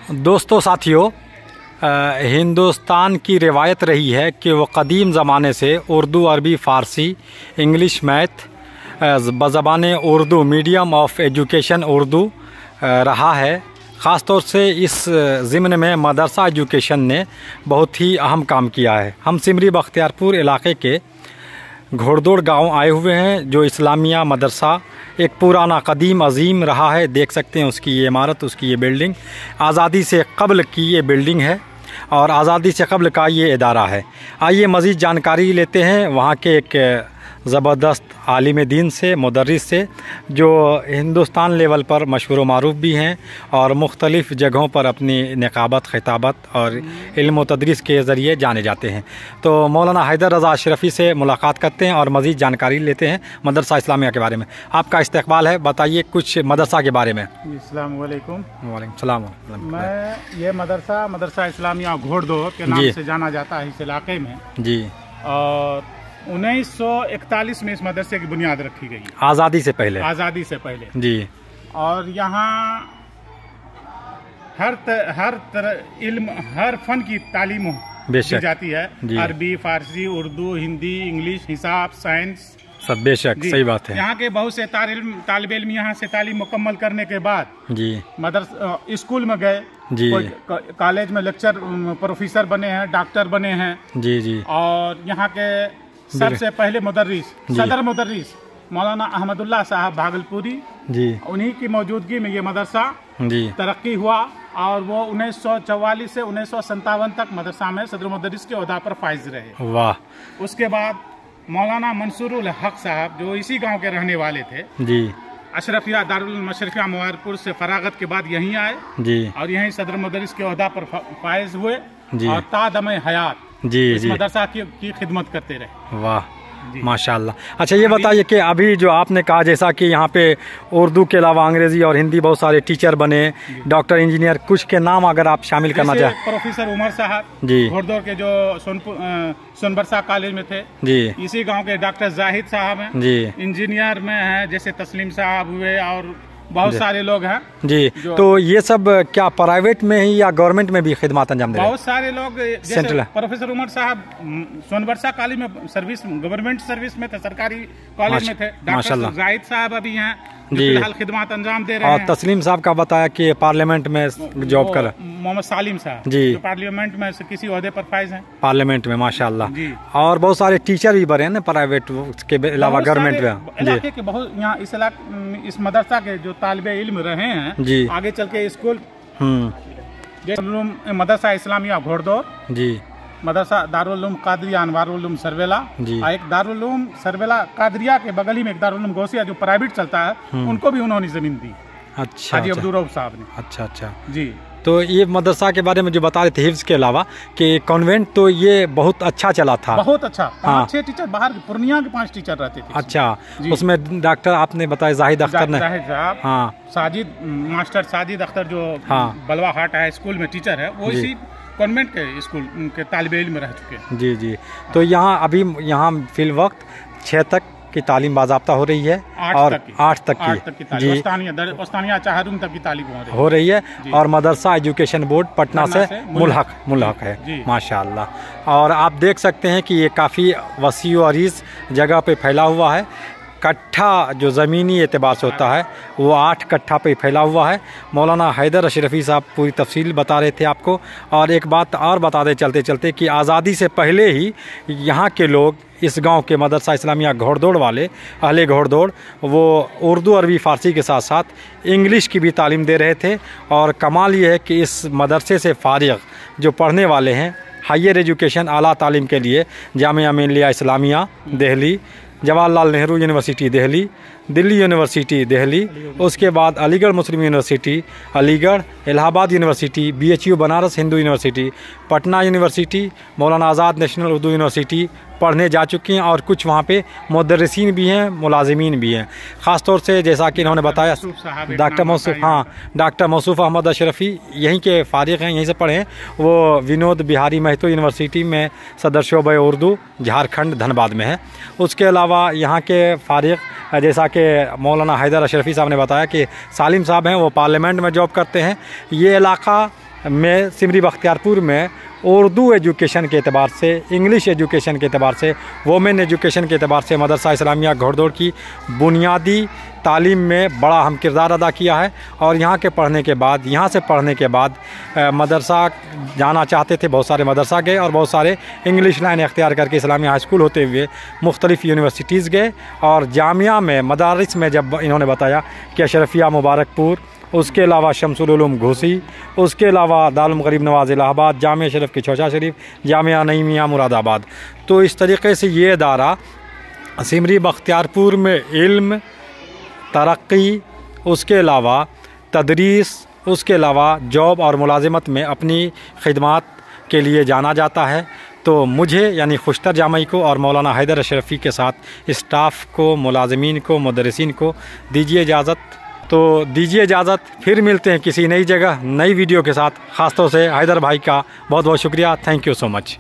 दोस्तों साथियों, हिंदुस्तान की रिवायत रही है कि वो कदीम ज़माने से उर्दू, अरबी, फ़ारसी, इंग्लिश, मैथ बज़बान Urdu medium of education Urdu रहा है। ख़ास तौर से इस ज़िम्न में मदरसा एजुकेशन ने बहुत ही अहम काम किया है। हम सिमरी बख्तियारपुर इलाके के घोड़दौड़ गांव आए हुए हैं, जो इस्लामिया मदरसा एक पुराना कदीम अजीम रहा है। देख सकते हैं उसकी ये इमारत, उसकी ये बिल्डिंग आज़ादी से कब्ल की ये बिल्डिंग है और आज़ादी से कब्ल का ये इदारा है। आइए मज़ीद जानकारी लेते हैं वहाँ के एक ज़बरदस्त आलिम दीन से, मुदर्रिस से, जो हिंदुस्तान लेवल पर मशहूर मारूफ भी हैं और मुख्तलिफ़ जगहों पर अपनी निकाबत, खिताबत और इल्म व तदरीस के ज़रिए जाने जाते हैं। तो मौलाना हैदर रज़ा अशरफ़ी से मुलाकात करते हैं और मज़ीद जानकारी लेते हैं मदरसा इस्लामिया के बारे में। आपका इस्तक़बाल है, बताइए कुछ मदरसा के बारे में। अस्सलाम वालेकुम। वालेकुम सलाम। मैं ये मदरसा इस्लामिया घोड़दौड़ के नाम से जाना जाता है इस इलाके में जी। और 1941 में इस मदरसे की बुनियाद रखी गई, आज़ादी से पहले जी। और यहाँ हर तरह इल्म, हर फन की तालीम दी जाती है। अरबी, फारसी, उर्दू, हिंदी, इंग्लिश, हिसाब, साइंस सब। बेशक सही बात है। यहाँ के बहुत से तालिब इल्म यहाँ से तालीम मुकम्मल करने के बाद जी मदरसा स्कूल में गए जी, कॉलेज में लेक्चर प्रोफेसर बने हैं, डॉक्टर बने हैं जी जी। और यहाँ के सबसे पहले सदर मुदर्रिस मौलाना अहमदुल्लाह साहब भागलपुरी जी, उन्हीं की मौजूदगी में ये मदरसा जी तरक्की हुआ और वो 1944 से 1957 तक मदरसा में सदर मुदर्रिस के ओहदा पर फाइज रहे। वाह। उसके बाद मौलाना मंसूरुल हक साहब, जो इसी गांव के रहने वाले थे जी, अशरफिया दारुल मशरफिया मुबारकपुर से फरागत के बाद यहीं आए जी और यहीं सदर मुदर्रिस के ओहदा पर फाइज हुए और तादम हयात जी इस मदरसा की खिदमत करते रहे। वाह माशाल्लाह। अच्छा ये बताइए कि अभी जो आपने कहा जैसा कि यहाँ पे उर्दू के अलावा अंग्रेजी और हिंदी बहुत सारे टीचर बने, डॉक्टर, इंजीनियर, कुछ के नाम अगर आप शामिल करना चाहें। प्रोफेसर उमर साहब जी घोड़दौड़ के जो सोनबरसा कॉलेज में थे जी, इसी गांव के डॉक्टर जाहिद साहब हैं जी, इंजीनियर में हैं, जैसे तस्लीम साहब हुए और बहुत सारे लोग हैं जी। तो ये सब क्या प्राइवेट में ही या गवर्नमेंट में भी खिदमत अंजाम दे रहे हैं? बहुत सारे लोग, जैसे प्रोफेसर उमर साहब सोनबरसा कॉलेज में सर्विस, गवर्नमेंट सर्विस में थे, सरकारी कॉलेज में थे। डॉक्टर जाहिद साहब अभी हैं फिलहाल खिदमत अंजाम दे रहे हैं। और तस्लीम साहब का बताया कि पार्लियामेंट में जॉब कर, मोहम्मद सालिम साहब जी, जो पार्लियामेंट में से किसी ओहदे पर फाइज हैं पार्लियामेंट में माशाल्लाह जी। और बहुत सारे टीचर भी बने हैं ना प्राइवेट के अलावा गवर्नमेंट में। इलाके के बहुत यहाँ इस मदरसा के जो तालिबे इल्म रहे हैं जी, आगे चल के स्कूल मदरसा इस्लामिया घोड़दौड़ जी, मदरसा दारुल उलूम कादरिया अनवारुल उलूम सरवेला जी, एक दारुल उलूम सरवेला कादरिया के बगल ही में एक दारुल उलूम गौसिया जो प्राइवेट चलता है, उनको भी उन्होंने जमीन दी। अच्छा, हाजी अब्दुल रऊफ साहब ने। अच्छा अच्छा जी। तो ये मदरसा के बारे में जो बता रहे थे हिफ्ज के अलावा कि कॉन्वेंट, तो ये बहुत अच्छा चला था, बहुत अच्छा। 5-6 टीचर बाहर पूर्णिया के 5 टीचर रहते थे। अच्छा, उसमें डॉक्टर आपने बताया जाहिद अख्तर ने, हाँ, साजिद मास्टर साजिद अख्तर जो बलवा हाट हाई स्कूल में टीचर है, वो इसी कॉन्वेंट के स्कूल के तालिबे इल्म रह चुके हैं जी जी। तो यहाँ अभी यहाँ फिल वक्त 6 तक की तालीम बाज़ाब्ता हो रही है और 8 तक की जी, उस्तानिया चाहरुम तक की तालीम हो रही है और मदरसा एजुकेशन बोर्ड पटना से मुल्हक है माशाअल्लाह। और आप देख सकते हैं कि ये काफ़ी वसी और अरीज़ जगह पे फैला हुआ है। कट्ठा जो ज़मीनी एतबार से होता है वो 8 कट्ठा पे फैला हुआ है। मौलाना हैदर अशरफ़ी साहब पूरी तफसील बता रहे थे आपको। और एक बात और बता दे चलते चलते कि आज़ादी से पहले ही यहाँ के लोग, इस गांव के मदरसा इस्लामिया घोड़दौड़ वाले अहले घोड़दौड़, वो उर्दू, अरबी, फ़ारसी के साथ साथ इंग्लिश की भी तालीम दे रहे थे। और कमाल ये है कि इस मदरसे से फ़ारिग जो पढ़ने वाले हैं हायर एजुकेशन, आला तालीम के लिए जामिया मिल्लिया इस्लामिया दिल्ली, जवाहरलाल नेहरू यूनिवर्सिटी दिल्ली, दिल्ली यूनिवर्सिटी दिल्ली, उसके बाद Aligarh Muslim university Aligarh, Allahabad university, BHU Banaras Hindu university, Patna university, Maulana Azad national Urdu university पढ़ने जा चुकी हैं। और कुछ वहाँ पे मुदर्रिसीन भी हैं, मुलाजिमीन भी हैं। ख़ास तौर से जैसा कि इन्होंने बताया डॉक्टर मौसूफ, हाँ, डॉक्टर मौसूफ अहमद अशरफ़ी यहीं के फ़ारिग हैं, यहीं से पढ़े हैं। वो विनोद बिहारी महतो यूनिवर्सिटी में सदर शोबे उर्दू झारखंड धनबाद में है। उसके अलावा यहाँ के फ़ारिग जैसा कि मौलाना हैदर अशरफ़ी साहब ने बताया कि सालिम साहब हैं, वो पार्लियामेंट में जॉब करते हैं। ये इलाका में सिमरी बख्तियारपुर में उर्दू एजुकेशन के एतबार से, इंग्लिश एजुकेशन के एतबार से, वोमेन एजुकेशन के एतबार से मदरसा इस्लामिया घोड़दौड़ की बुनियादी तालीम में बड़ा अहम किरदार अदा किया है। और यहाँ से पढ़ने के बाद मदरसा जाना चाहते थे, बहुत सारे मदरसा गए और बहुत सारे इंग्लिश लाइन अख्तियार करके इस्लामिया हाई स्कूल होते हुए मुख्तलिफ़ यूनिवर्सिटीज़ गए। और जामिया में मदारिस में जब इन्होंने बताया कि अशरफिया मुबारकपुर, उसके अलावा शमसुल उलूम घोसी, उसके अलावा दारुल गरीब नवाज़ इलाहाबाद, जामिया शरीफ की चौचा शरीफ, जामिया नईमिया मुरादाबाद, तो इस तरीके से ये इदारा सिमरी बख्तियारपुर में इल्म, तरक्की, उसके अलावा तदरीस, उसके अलावा जॉब और मुलाजिमत में अपनी खिदमात के लिए जाना जाता है। तो मुझे यानी खुशतर जामई को और मौलाना हैदर अशरफ़ी के साथ स्टाफ़ को, मुलाजिमीन को, मुदर्रिसीन को दीजिए इजाज़त। तो दीजिए इजाज़त, फिर मिलते हैं किसी नई जगह नई वीडियो के साथ। ख़ास तौर से हैदर भाई का बहुत बहुत शुक्रिया। Thank you so much.